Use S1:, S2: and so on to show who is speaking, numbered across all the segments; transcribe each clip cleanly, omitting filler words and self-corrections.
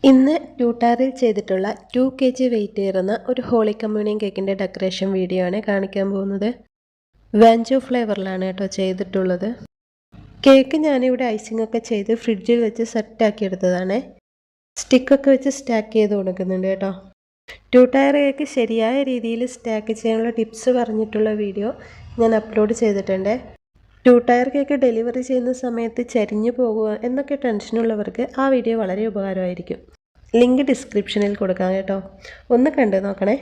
S1: ഇന്ന് ട്യൂട്ടാറിൽ ചെയ്തിട്ടുള്ള 2 kg wait ഏറുന്ന ഒരു ഹോളി കമ്മ്യൂണിയൻ കേക്കിൻ്റെ ഡെക്കറേഷൻ വീഡിയോ ആണ് കാണിക്കാൻ പോകുന്നത്. വാഞ്ചോ ഫ്ലേവറിലാണ് കേട്ടോ ചെയ്തിട്ടുള്ളത്. കേക്ക് ഞാനിവിടെ ഐസിംഗ് ഒക്കെ ചെയ്ത് ഫ്രിഡ്ജിൽ വെച്ച് സെറ്റാക്കി എടുത്തതാണ്. സ്റ്റിക്കൊക്കെ വെച്ച് സ്റ്റാക്ക് ചെയ്ത് കൊടുക്കുന്നുണ്ട് കേട്ടോ. ട്യൂട്ടാർ കേക്ക് ശരിയായ രീതിയിൽ സ്റ്റാക്ക് ചെയ്യാനുള്ള ടിപ്സ് പറഞ്ഞിട്ടുള്ള വീഡിയോ ഞാൻ അപ്ലോഡ് ചെയ്തിട്ടുണ്ട്. ട്യൂട്ടയർ കേക്ക് ഡെലിവറി ചെയ്യുന്ന സമയത്ത് ചരിഞ്ഞു പോകുക എന്നൊക്കെ ടെൻഷനുള്ളവർക്ക് ആ വീഡിയോ വളരെ ഉപകാരമായിരിക്കും. ലിങ്ക് ഡിസ്ക്രിപ്ഷനിൽ കൊടുക്കാം കേട്ടോ, ഒന്ന് കണ്ടു നോക്കണേ.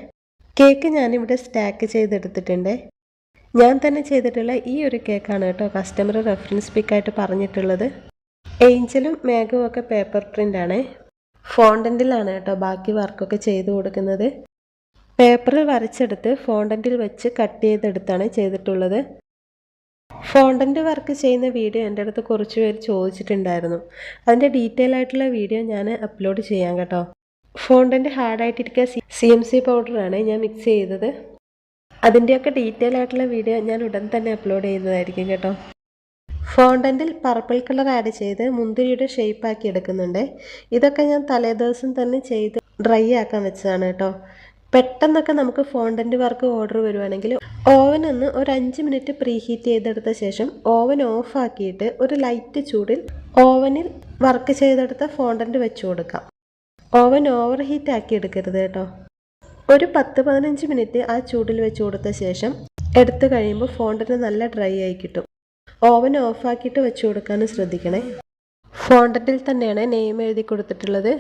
S1: കേക്ക് ഞാനിവിടെ സ്റ്റാക്ക് ചെയ്തെടുത്തിട്ടുണ്ട്. ഞാൻ തന്നെ ചെയ്തിട്ടുള്ള ഈ ഒരു കേക്കാണ് കേട്ടോ കസ്റ്റമർ റെഫറൻസ് പിക്കായിട്ട് പറഞ്ഞിട്ടുള്ളത്. ഏഞ്ചലും മേഘവും ഒക്കെ പേപ്പർ പ്രിൻ്റാണ്. ഫോണ്ടൻറ്റിലാണ് കേട്ടോ ബാക്കി വർക്കൊക്കെ ചെയ്ത് കൊടുക്കുന്നത്. പേപ്പറിൽ വരച്ചെടുത്ത് ഫോണ്ടൻറ്റിൽ വെച്ച് കട്ട് ചെയ്തെടുത്താണ് ചെയ്തിട്ടുള്ളത്. ഫോണ്ടൻ്റ് വർക്ക് ചെയ്യുന്ന വീഡിയോ എൻ്റെ അടുത്ത് കുറച്ച് പേര് ചോദിച്ചിട്ടുണ്ടായിരുന്നു. അതിൻ്റെ ഡീറ്റെയിൽ ആയിട്ടുള്ള വീഡിയോ ഞാൻ അപ്ലോഡ് ചെയ്യാം കേട്ടോ. ഫോണ്ടൻ്റ് ഹാർഡായിട്ടിരിക്കുക CMC പൗഡറാണ് ഞാൻ മിക്സ് ചെയ്തത്. അതിൻ്റെയൊക്കെ ഡീറ്റെയിൽ ആയിട്ടുള്ള വീഡിയോ ഞാൻ ഉടൻ തന്നെ അപ്ലോഡ് ചെയ്യുന്നതായിരിക്കും കേട്ടോ. ഫോണ്ടൻറ്റിൽ പർപ്പിൾ കളർ ആഡ് ചെയ്ത് മുന്തിരിയുടെ ഷേപ്പാക്കി എടുക്കുന്നുണ്ട്. ഇതൊക്കെ ഞാൻ തലേദിവസം തന്നെ ചെയ്ത് ഡ്രൈ ആക്കാൻ വെച്ചതാണ് കേട്ടോ. പെട്ടെന്നൊക്കെ നമുക്ക് ഫോണ്ടൻ്റ് വർക്ക് ഓർഡർ വരുവാണെങ്കിൽ ഓവൻ ഒന്ന് ഒരു 5 മിനിറ്റ് പ്രീ ഹീറ്റ് ചെയ്തെടുത്ത ശേഷം ഓവൻ ഓഫ് ആക്കിയിട്ട് ഒരു ലൈറ്റ് ചൂടിൽ ഓവനിൽ വർക്ക് ചെയ്തെടുത്ത ഫോണ്ടൻ്റ് വെച്ച് കൊടുക്കാം. ഓവൻ ഓവർ ഹീറ്റ് ആക്കി എടുക്കരുത് കേട്ടോ. ഒരു 10-15 മിനിറ്റ് ആ ചൂടിൽ വെച്ച് കൊടുത്ത ശേഷം എടുത്തു കഴിയുമ്പോൾ ഫോണ്ടൻ്റ് നല്ല ഡ്രൈ ആയി കിട്ടും. ഓവൻ ഓഫ് ആക്കിയിട്ട് വെച്ച് കൊടുക്കാനും ശ്രദ്ധിക്കണേ. ഫോണ്ടൻറ്റിൽ തന്നെയാണ് നെയിം എഴുതി കൊടുത്തിട്ടുള്ളത്.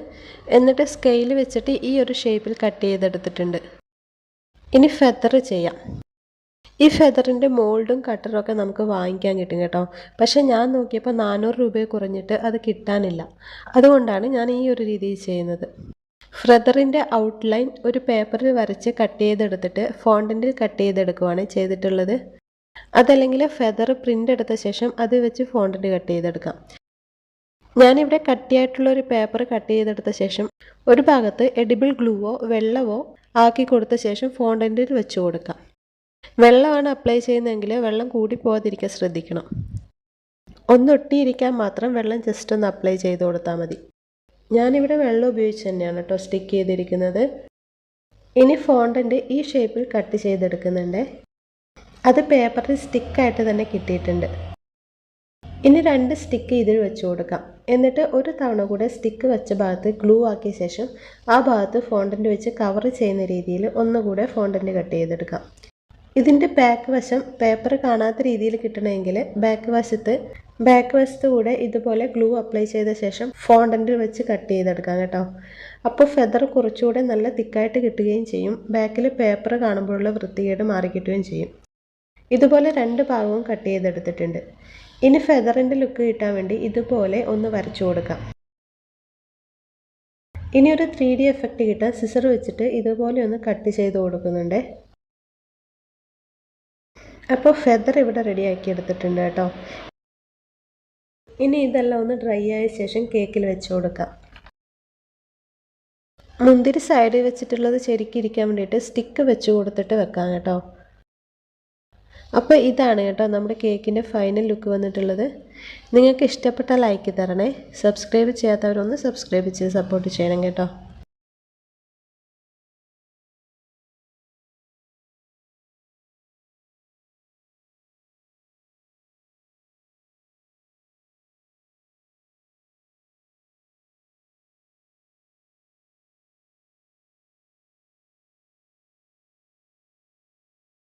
S1: എന്നിട്ട് സ്കെയിൽ വെച്ചിട്ട് ഈ ഒരു ഷേപ്പിൽ കട്ട് ചെയ്തെടുത്തിട്ടുണ്ട്. ഇനി ഫെദർ ചെയ്യാം. ഈ ഫെദറിൻ്റെ മോൾഡും കട്ടറും ഒക്കെ നമുക്ക് വാങ്ങിക്കാൻ കിട്ടും കേട്ടോ. പക്ഷേ ഞാൻ നോക്കിയപ്പോൾ 400 രൂപയെ കുറഞ്ഞിട്ട് അത് കിട്ടാനില്ല. അതുകൊണ്ടാണ് ഞാൻ ഈ ഒരു രീതിയിൽ ചെയ്യുന്നത്. ഫെദറിൻ്റെ ഔട്ട്ലൈൻ ഒരു പേപ്പറിൽ വരച്ച് കട്ട് ചെയ്തെടുത്തിട്ട് ഫോണ്ടൻറ്റിൽ കട്ട് ചെയ്തെടുക്കുകയാണ് ചെയ്തിട്ടുള്ളത്. അതല്ലെങ്കിൽ ഫെദർ പ്രിൻ്റ് എടുത്ത ശേഷം അത് വെച്ച് ഫോണ്ടൻറ്റ് കട്ട് ചെയ്തെടുക്കാം. ഞാനിവിടെ കട്ടിയായിട്ടുള്ള ഒരു പേപ്പർ കട്ട് ചെയ്തെടുത്ത ശേഷം ഒരു ഭാഗത്ത് എഡിബിൾ ഗ്ലൂവോ വെള്ളമോ ആക്കി കൊടുത്ത ശേഷം ഫോണ്ടൻറ്റിൽ വെച്ച് കൊടുക്കാം. വെള്ളമാണ് അപ്ലൈ ചെയ്യുന്നതെങ്കിൽ വെള്ളം കൂടി പോകാതിരിക്കാൻ ശ്രദ്ധിക്കണം. ഒന്നൊട്ടിയിരിക്കാൻ മാത്രം വെള്ളം ജസ്റ്റ് ഒന്ന് അപ്ലൈ ചെയ്ത് കൊടുത്താൽ മതി. ഞാനിവിടെ വെള്ളം ഉപയോഗിച്ച് തന്നെയാണ് കേട്ടോ സ്റ്റിക്ക് ചെയ്തിരിക്കുന്നത്. ഇനി ഫോണ്ടൻറ്റ് ഈ ഷേപ്പിൽ കട്ട് ചെയ്തെടുക്കുന്നുണ്ട്. അത് പേപ്പറിൽ സ്റ്റിക്കായിട്ട് തന്നെ കിട്ടിയിട്ടുണ്ട്. ഇനി 2 സ്റ്റിക്ക് ഇതിൽ വെച്ച് കൊടുക്കാം. എന്നിട്ട് ഒരു തവണ കൂടെ സ്റ്റിക്ക് വെച്ച ഭാഗത്ത് ഗ്ലൂ ആക്കിയ ശേഷം ആ ഭാഗത്ത് ഫോണ്ടൻറ്റ് വെച്ച് കവർ ചെയ്യുന്ന രീതിയിൽ ഒന്നുകൂടെ ഫോണ്ടൻറ്റ് കട്ട് ചെയ്തെടുക്കാം. ഇതിൻ്റെ ബാക്ക് വശം പേപ്പർ കാണാത്ത രീതിയിൽ കിട്ടണമെങ്കിൽ ബാക്ക് വശത്ത് കൂടെ ഇതുപോലെ ഗ്ലൂ അപ്ലൈ ചെയ്ത ശേഷം ഫോണ്ടൻറ്റിൽ വെച്ച് കട്ട് ചെയ്തെടുക്കാം കേട്ടോ. അപ്പോൾ ഫെദർ കുറച്ചുകൂടെ നല്ല തിക്കായിട്ട് കിട്ടുകയും ചെയ്യും. ബാക്കിൽ പേപ്പർ കാണുമ്പോഴുള്ള വൃത്തികേട് മാറിക്കിട്ടുകയും ചെയ്യും. ഇതുപോലെ 2 ഭാഗവും കട്ട് ചെയ്തെടുത്തിട്ടുണ്ട്. ഇനി ഫെദറിൻ്റെ ലുക്ക് കിട്ടാൻ വേണ്ടി ഇതുപോലെ ഒന്ന് വരച്ചു കൊടുക്കാം. ഇനി ഒരു 3D എഫക്റ്റ് കിട്ടാൻ സിസർ വെച്ചിട്ട് ഇതുപോലെ ഒന്ന് കട്ട് ചെയ്ത് കൊടുക്കുന്നുണ്ട്. അപ്പോൾ ഫെദർ ഇവിടെ റെഡിയാക്കി എടുത്തിട്ടുണ്ട് കേട്ടോ. ഇനി ഇതെല്ലാം ഒന്ന് ഡ്രൈ ആയ ശേഷം കേക്കിൽ വെച്ച് കൊടുക്കാം. മുന്തിരി സൈഡിൽ വെച്ചിട്ടുള്ളത് ശരിക്കിരിക്കാൻ വേണ്ടിയിട്ട് സ്റ്റിക്ക് വെച്ച് കൊടുത്തിട്ട് വെക്കാം കേട്ടോ. അപ്പോൾ ഇതാണ് കേട്ടോ നമ്മുടെ കേക്കിൻ്റെ ഫൈനൽ ലുക്ക് വന്നിട്ടുള്ളത്. നിങ്ങൾക്ക് ഇഷ്ടപ്പെട്ട ലൈക്ക് തരണേ. സബ്സ്ക്രൈബ് ചെയ്യാത്തവരൊന്ന് സബ്സ്ക്രൈബ് ചെയ്ത് സപ്പോർട്ട് ചെയ്യണം കേട്ടോ.